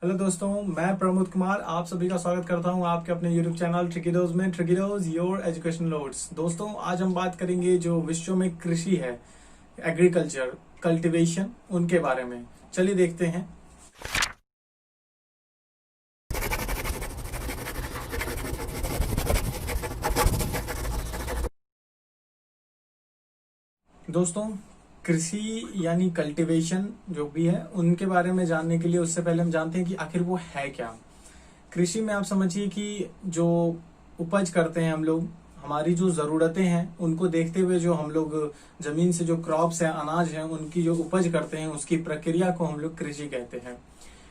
Hello दोस्तों, मैं प्रमोद कुमार आप सभी का स्वागत करता हूं आपके अपने यूट्यूब चैनल ट्रिकीडोज में। ट्रिकीडोज योर एजुकेशन लोड्स। दोस्तों, आज हम बात करेंगे जो विश्व में कृषि है, एग्रीकल्चर, कल्टीवेशन, उनके बारे में। चलिए देखते हैं। दोस्तों, कृषि यानी कल्टीवेशन जो भी है उनके बारे में जानने के लिए उससे पहले हम जानते हैं कि आखिर वो है क्या। कृषि में आप समझिए कि जो उपज करते हैं हम लोग, हमारी जो जरूरतें हैं उनको देखते हुए जो हम लोग जमीन से जो क्रॉप्स हैं, अनाज हैं, उनकी जो उपज करते हैं उसकी प्रक्रिया को हम लोग कृषि कहते हैं।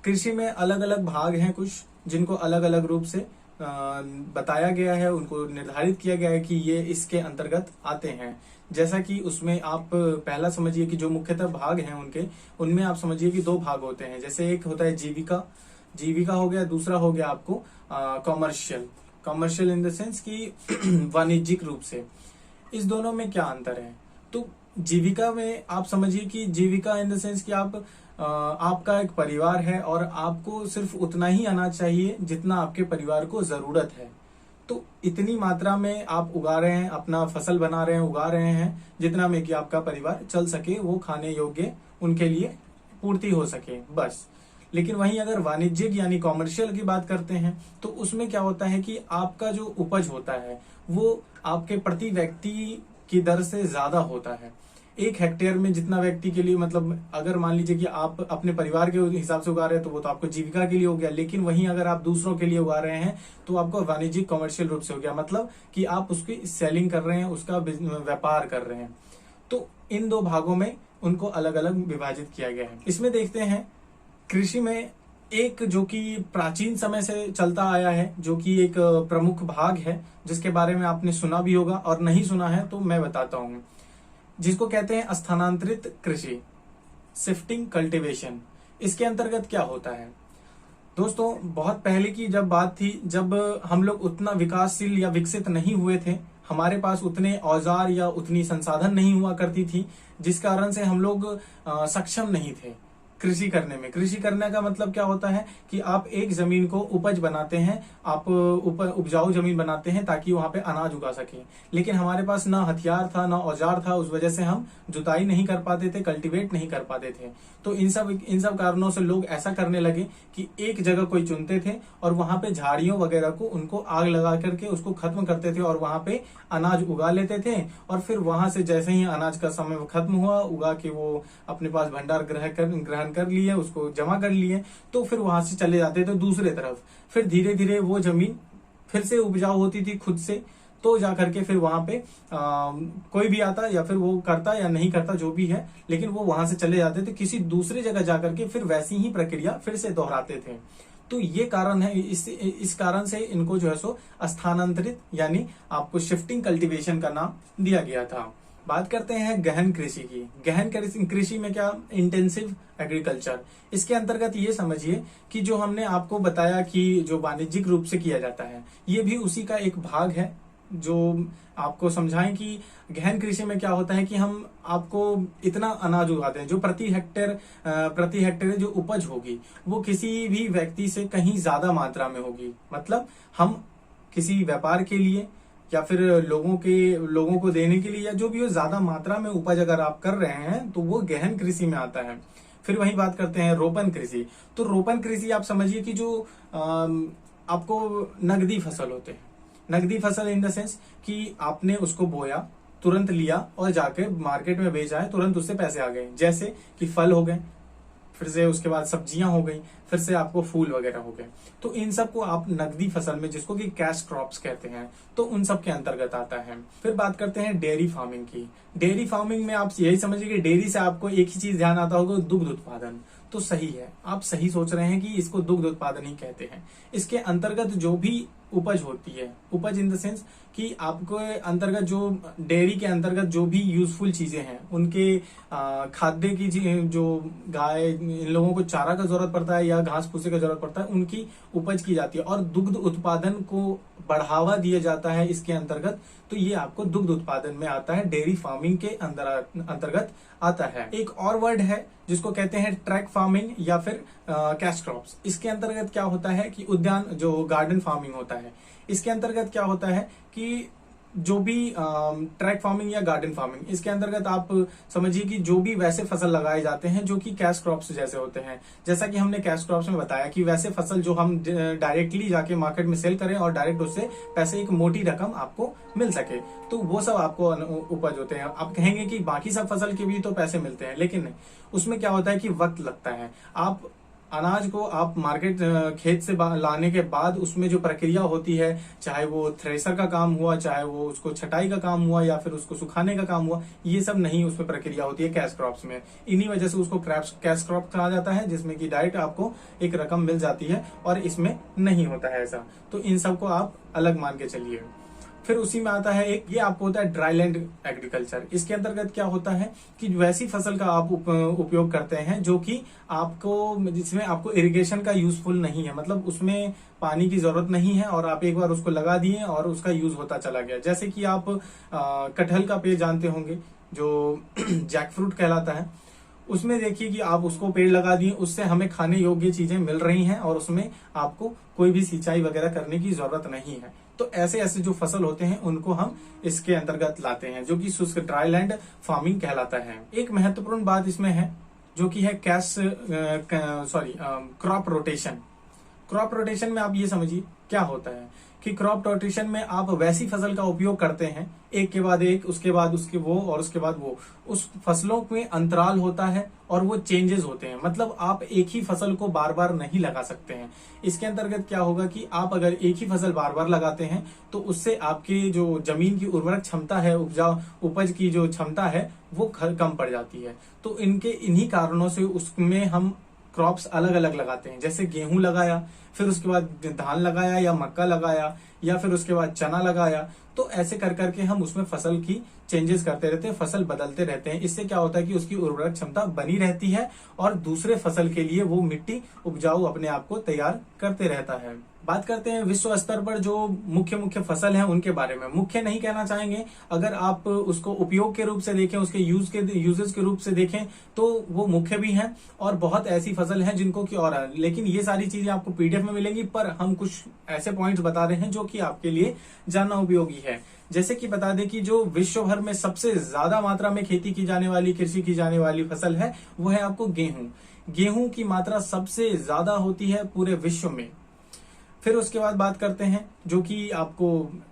कृषि में अलग अलग भाग हैं कुछ, जिनको अलग अलग रूप से बताया गया है, उनको निर्धारित किया गया है कि ये इसके अंतर्गत आते हैं। जैसा कि उसमें आप पहला समझिए कि जो मुख्यतः भाग हैं उनके, उनमें आप समझिए कि दो भाग होते हैं। जैसे एक होता है जीविका, जीविका हो गया, दूसरा हो गया आपको commercial. Commercial in the sense कि वाणिज्यिक रूप से। इस दोनों में क्या अंतर है? तो जीविका में आप समझिए कि जीविका इन द सेंस कि आपका एक परिवार है और आपको सिर्फ उतना ही अनाज चाहिए जितना आपके परिवार को जरूरत है। तो इतनी मात्रा में आप उगा रहे हैं, अपना फसल बना रहे हैं, उगा रहे हैं जितना में कि आपका परिवार चल सके, वो खाने योग्य उनके लिए पूर्ति हो सके, बस। लेकिन वहीं अगर वाणिज्यिक यानी कॉमर्शियल की बात करते हैं तो उसमें क्या होता है कि आपका जो उपज होता है वो आपके प्रति व्यक्ति की दर से ज्यादा होता है। एक हेक्टेयर में जितना व्यक्ति के लिए, मतलब अगर मान लीजिए कि आप अपने परिवार के हिसाब से उगा रहे हैं तो वो तो आपको जीविका के लिए हो गया, लेकिन वहीं अगर आप दूसरों के लिए उगा रहे हैं तो आपको वाणिज्यिक कॉमर्शियल रूप से हो गया, मतलब कि आप उसकी सेलिंग कर रहे हैं, उसका व्यापार कर रहे हैं। तो इन दो भागों में उनको अलग अलग विभाजित किया गया है। इसमें देखते हैं कृषि में एक जो कि प्राचीन समय से चलता आया है, जो कि एक प्रमुख भाग है, जिसके बारे में आपने सुना भी होगा और नहीं सुना है तो मैं बताता हूं, जिसको कहते हैं स्थानांतरित कृषि, शिफ्टिंग कल्टीवेशन। इसके अंतर्गत क्या होता है दोस्तों? बहुत पहले की जब बात थी, जब हम लोग उतना विकासशील या विकसित नहीं हुए थे, हमारे पास उतने औजार या उतनी संसाधन नहीं हुआ करती थी, जिस कारण से हम लोग सक्षम नहीं थे कृषि करने में। कृषि करने का मतलब क्या होता है कि आप एक जमीन को उपज बनाते हैं, आप उपजाऊ जमीन बनाते हैं ताकि वहां पे अनाज उगा सके। लेकिन हमारे पास ना हथियार था, ना औजार था, उस वजह से हम जुताई नहीं कर पाते थे, कल्टीवेट नहीं कर पाते थे। तो इन सब कारणों से लोग ऐसा करने लगे कि एक जगह कोई चुनते थे और वहां पे झाड़ियों वगैरह को उनको आग लगा करके उसको खत्म करते थे और वहां पे अनाज उगा लेते थे। और फिर वहां से जैसे ही अनाज का समय खत्म हुआ, उगा के वो अपने पास भंडार ग्रहण कर लिए, उसको जमा कर लिए, तो फिर वहां से चले जाते थे दूसरे तरफ। फिर धीरे धीरे वो जमीन फिर से उपजाऊ होती थी खुद से, तो जाकर के फिर वहां पे कोई भी आता या फिर वो करता या नहीं करता जो भी है, लेकिन वो वहां से चले जाते थे किसी दूसरी जगह जाकर के, फिर वैसी ही प्रक्रिया फिर से दोहराते थे। तो ये कारण है, इस कारण से इनको जो है सो स्थानांतरित यानी आपको शिफ्टिंग कल्टीवेशन का नाम दिया गया था। बात करते हैं गहन कृषि की। गहन कृषि में क्या? Intensive agriculture. इसके अंतर्गत ये समझिए कि जो हमने आपको बताया कि जो वाणिज्यिक रूप से किया जाता है, ये भी उसी का एक भाग है। जो आपको समझाएं कि गहन कृषि में क्या होता है कि हम आपको इतना अनाज उगाते हैं जो प्रति हेक्टेयर जो उपज होगी वो किसी भी व्यक्ति से कहीं ज्यादा मात्रा में होगी। मतलब हम किसी व्यापार के लिए या फिर लोगों को देने के लिए या जो भी हो, ज्यादा मात्रा में उपज अगर आप कर रहे हैं तो वो गहन कृषि में आता है। फिर वही बात करते हैं रोपण कृषि। तो रोपण कृषि आप समझिए कि जो आपको नगदी फसल होते हैं, नगदी फसल इन द सेंस कि आपने उसको बोया, तुरंत लिया और जाके मार्केट में बेचा है, तुरंत उससे पैसे आ गए। जैसे कि फल हो गए, फिर से उसके बाद सब्जियां हो गई, फिर से आपको फूल वगैरह हो गए। तो इन सब को आप नगदी फसल में, जिसको कि कैश क्रॉप्स कहते हैं, तो उन सब के अंतर्गत आता है। फिर बात करते हैं डेयरी फार्मिंग की। डेयरी फार्मिंग में आप यही समझिए कि डेयरी से आपको एक ही चीज ध्यान आता होगा, दुग्ध उत्पादन। तो सही है, आप सही सोच रहे हैं कि इसको दुग्ध उत्पादन ही कहते हैं। इसके अंतर्गत जो भी उपज होती है। उपज इन द सेंस कि आपको अंतर्गत जो डेयरी के अंतर्गत जो भी यूजफुल चीजें हैं, उनके खाद्य की जो गाय, इन लोगों को चारा का जरूरत पड़ता है या घास भूसे का जरूरत पड़ता है, उनकी उपज की जाती है और दुग्ध उत्पादन को बढ़ावा दिया जाता है इसके अंतर्गत। तो ये आपको दुग्ध उत्पादन में आता है, डेयरी फार्मिंग के अंतर्गत आता है। एक और वर्ड है जिसको कहते हैं ट्रैक फार्मिंग या फिर कैश क्रॉप्स। इसके अंतर्गत क्या होता है कि उद्यान जो गार्डन फार्मिंग होता है, इसके अंतर्गत क्या होता है कि जो भी ट्रैक फार्मिंग या गार्डन फार्मिंग, इसके अंतर्गत आप समझिए कि जो भी वैसे फसल लगाए जाते हैं जो कि कैश क्रॉप्स जैसे होते हैं। जैसा कि हमने कैश क्रॉप्स में बताया कि वैसे फसल जो हम डायरेक्टली जाके मार्केट में सेल करें और डायरेक्ट उससे पैसे, एक मोटी रकम आपको मिल सके, तो वो सब आपको उपज होते हैं। आप कहेंगे कि बाकी सब फसल के भी तो पैसे मिलते हैं, लेकिन नहीं, उसमें क्या होता है कि वक्त लगता है। आप अनाज को आप मार्केट खेत से लाने के बाद उसमें जो प्रक्रिया होती है, चाहे वो थ्रेसर का काम हुआ, चाहे वो उसको छटाई का काम हुआ या फिर उसको सुखाने का काम हुआ, ये सब नहीं उसमें प्रक्रिया होती है कैश क्रॉप्स में। इन्हीं वजह से उसको कैश क्रॉप कहा जाता है, जिसमें कि डायरेक्ट आपको एक रकम मिल जाती है और इसमें नहीं होता है ऐसा। तो इन सबको आप अलग मान के चलिए। फिर उसी में आता है एक, ये आपको होता है ड्राई लैंड एग्रीकल्चर। इसके अंतर्गत क्या होता है कि वैसी फसल का आप उपयोग करते हैं जो कि आपको, जिसमें आपको इरिगेशन का यूजफुल नहीं है, मतलब उसमें पानी की जरूरत नहीं है और आप एक बार उसको लगा दिए और उसका यूज होता चला गया। जैसे कि आप कटहल का पेड़ जानते होंगे जो जैक फ्रूट कहलाता है, उसमें देखिए कि आप उसको पेड़ लगा दिए, उससे हमें खाने योग्य चीजें मिल रही हैं और उसमें आपको कोई भी सिंचाई वगैरह करने की जरूरत नहीं है। तो ऐसे ऐसे जो फसल होते हैं उनको हम इसके अंतर्गत लाते हैं, जो कि शुष्क ड्राई लैंड फार्मिंग कहलाता है। एक महत्वपूर्ण बात इसमें है जो कि है क्रॉप रोटेशन। क्रॉप रोटेशन में आप ये समझिए क्या होता है कि क्रॉप रोटेशन में आप वैसी फसल का उपयोग करते हैं, एक के बाद एक, उसके बाद उसके वो और उसके बाद वो, उस फसलों में अंतराल होता है और वो चेंजेस होते हैं। मतलब आप एक ही फसल को बार बार नहीं लगा सकते हैं। इसके अंतर्गत क्या होगा कि आप अगर एक ही फसल बार बार लगाते हैं तो उससे आपकी जो जमीन की उर्वरक क्षमता है, उपज की जो क्षमता है, वो कम पड़ जाती है। तो इन्हीं कारणों से उसमें हम क्रॉप्स अलग अलग लगाते हैं। जैसे गेहूं लगाया, फिर उसके बाद धान लगाया या मक्का लगाया या फिर उसके बाद चना लगाया, तो ऐसे कर करके हम उसमें फसल की चेंजेस करते रहते हैं, फसल बदलते रहते हैं। इससे क्या होता है कि उसकी उर्वरक क्षमता बनी रहती है और दूसरे फसल के लिए वो मिट्टी उपजाऊ अपने आप को तैयार करते रहता है। बात करते हैं विश्व स्तर पर जो मुख्य मुख्य फसल हैं उनके बारे में। मुख्य नहीं कहना चाहेंगे, अगर आप उसको उपयोग के रूप से देखें, उसके यूजेस के रूप से देखें तो वो मुख्य भी हैं और बहुत ऐसी फसल हैं जिनको की और है। लेकिन ये सारी चीजें आपको पीडीएफ में मिलेंगी, पर हम कुछ ऐसे पॉइंट्स बता रहे हैं जो कि आपके लिए जानना उपयोगी है। जैसे कि बता दें कि जो विश्व भर में सबसे ज्यादा मात्रा में खेती की जाने वाली, कृषि की जाने वाली फसल है, वो है आपको गेहूं। गेहूं की मात्रा सबसे ज्यादा होती है पूरे विश्व में। फिर उसके बाद बात करते हैं जो कि आपको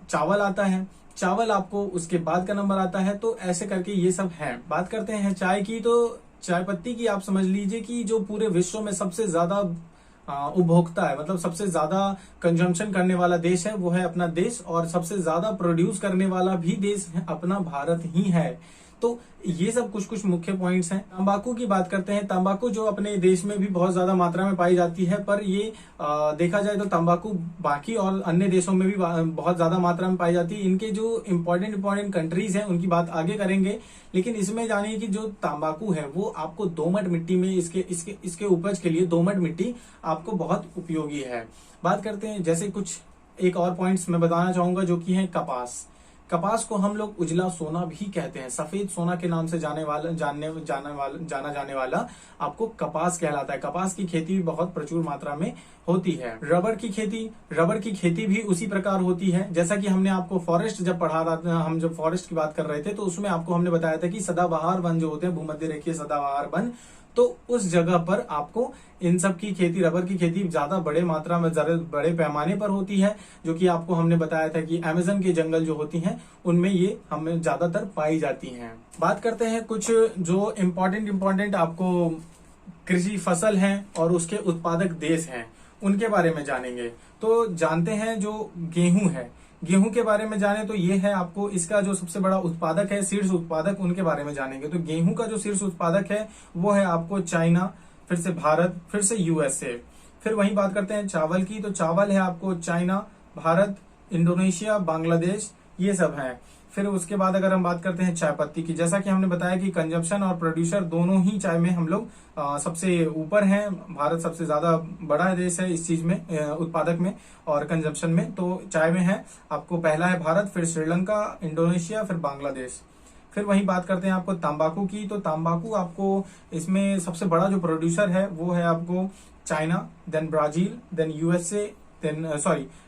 चावल आता है, चावल आपको उसके बाद का नंबर आता है। तो ऐसे करके ये सब है। बात करते हैं चाय की, तो चाय पत्ती की आप समझ लीजिए कि जो पूरे विश्व में सबसे ज्यादा उपभोक्ता है, मतलब सबसे ज्यादा कंजम्पशन करने वाला देश है, वो है अपना देश, और सबसे ज्यादा प्रोड्यूस करने वाला भी देश है अपना भारत ही है। तो ये सब कुछ कुछ मुख्य पॉइंट्स हैं। तंबाकू की बात करते हैं। तंबाकू जो अपने देश में भी बहुत ज्यादा मात्रा में पाई जाती है, पर ये देखा जाए तो तंबाकू बाकी और अन्य देशों में भी बहुत ज्यादा मात्रा में पाई जाती है। इनके जो इम्पोर्टेंट कंट्रीज हैं उनकी बात आगे करेंगे, लेकिन इसमें जानिए कि जो तंबाकू है वो आपको दोमट मिट्टी में इसके उपज के लिए दोमट मिट्टी आपको बहुत उपयोगी है। बात करते हैं जैसे कुछ एक और पॉइंट्स मैं बताना चाहूंगा जो कि है कपास। कपास को हम लोग उजला सोना भी कहते हैं, सफेद सोना के नाम से जाना जाने वाला आपको कपास कहलाता है। कपास की खेती भी बहुत प्रचुर मात्रा में होती है। रबर की खेती भी उसी प्रकार होती है। जैसा कि हमने आपको फॉरेस्ट जब पढ़ा रहा था, हम जब फॉरेस्ट की बात कर रहे थे तो उसमें आपको हमने बताया था कि सदाबहार वन जो होते हैं, भूमध्य रेखीय सदाबहार वन, तो उस जगह पर आपको इन सब की खेती, रबर की खेती ज्यादा बड़े मात्रा में, बड़े पैमाने पर होती है, जो कि आपको हमने बताया था कि अमेज़न के जंगल जो होती हैं उनमें ये हमें ज्यादातर पाई जाती हैं। बात करते हैं कुछ जो इम्पोर्टेंट आपको कृषि फसल हैं और उसके उत्पादक देश हैं उनके बारे में जानेंगे। तो जानते हैं जो गेहूं है, गेहूं के बारे में जाने तो ये है आपको, इसका जो सबसे बड़ा उत्पादक है, शीर्ष उत्पादक, उनके बारे में जानेंगे। तो गेहूं का जो शीर्ष उत्पादक है वो है आपको चाइना, फिर से भारत, फिर से यूएसए। फिर वहीं बात करते हैं चावल की, तो चावल है आपको चाइना, भारत, इंडोनेशिया, बांग्लादेश, ये सब हैं। फिर उसके बाद अगर हम बात करते हैं चाय पत्ती की, जैसा कि हमने बताया कि कंजम्पशन और प्रोड्यूसर दोनों ही चाय में हम लोग सबसे ऊपर हैं। भारत सबसे ज्यादा बड़ा देश है इस चीज में, उत्पादक में और कंजम्पशन में। तो चाय में है आपको, पहला है भारत, फिर श्रीलंका, इंडोनेशिया, फिर बांग्लादेश। फिर वही बात करते हैं आपको तंबाकू की, तो तंबाकू आपको इसमें सबसे बड़ा जो प्रोड्यूसर है वो है आपको China, then Brazil, then USA, then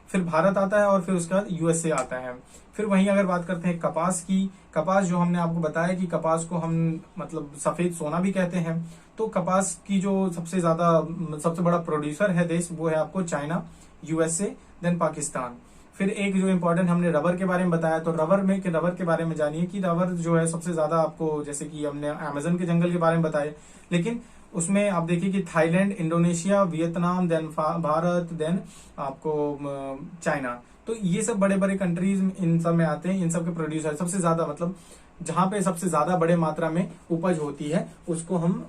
फिर भारत आता है और फिर उसके बाद यूएसए आता है। फिर वहीं अगर बात करते हैं कपास की, कपास जो हमने आपको बताया कि कपास को हम मतलब सफेद सोना भी कहते हैं, तो कपास की जो सबसे बड़ा प्रोड्यूसर है देश वो है आपको चाइना, यूएसए, देन पाकिस्तान। फिर एक जो इम्पोर्टेंट हमने रबर के बारे में बताया, तो रबर के बारे में जानिए कि रबर जो है सबसे ज्यादा आपको, जैसे कि हमने अमेजन के जंगल के बारे में बताया, लेकिन उसमें आप देखिए कि Thailand, Indonesia, Vietnam, then Bharat, then आपको चाइना। तो ये सब बड़े बड़े कंट्रीज इन सब में आते हैं। इन सब के प्रोड्यूसर सबसे ज्यादा, मतलब जहां पे सबसे ज्यादा बड़े मात्रा में उपज होती है उसको हम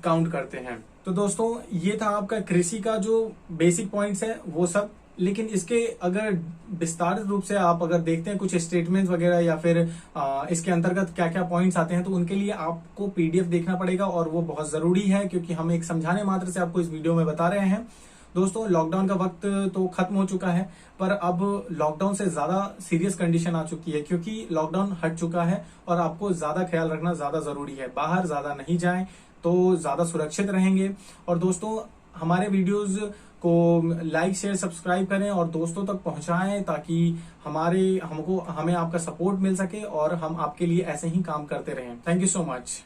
काउंट करते हैं। तो दोस्तों ये था आपका कृषि का जो बेसिक पॉइंट्स है वो सब। लेकिन इसके अगर विस्तारित रूप से आप अगर देखते हैं कुछ स्टेटमेंट्स वगैरह या फिर इसके अंतर्गत क्या क्या पॉइंट्स आते हैं, तो उनके लिए आपको पीडीएफ देखना पड़ेगा और वो बहुत जरूरी है, क्योंकि हम एक समझाने मात्र से आपको इस वीडियो में बता रहे हैं। दोस्तों लॉकडाउन का वक्त तो खत्म हो चुका है, पर अब लॉकडाउन से ज्यादा सीरियस कंडीशन आ चुकी है, क्योंकि लॉकडाउन हट चुका है और आपको ज्यादा ख्याल रखना ज्यादा जरूरी है। बाहर ज्यादा नहीं जाएं तो ज्यादा सुरक्षित रहेंगे। और दोस्तों हमारे वीडियोस को लाइक, शेयर, सब्सक्राइब करें और दोस्तों तक पहुंचाएं, ताकि हमें आपका सपोर्ट मिल सके और हम आपके लिए ऐसे ही काम करते रहें। Thank you so much.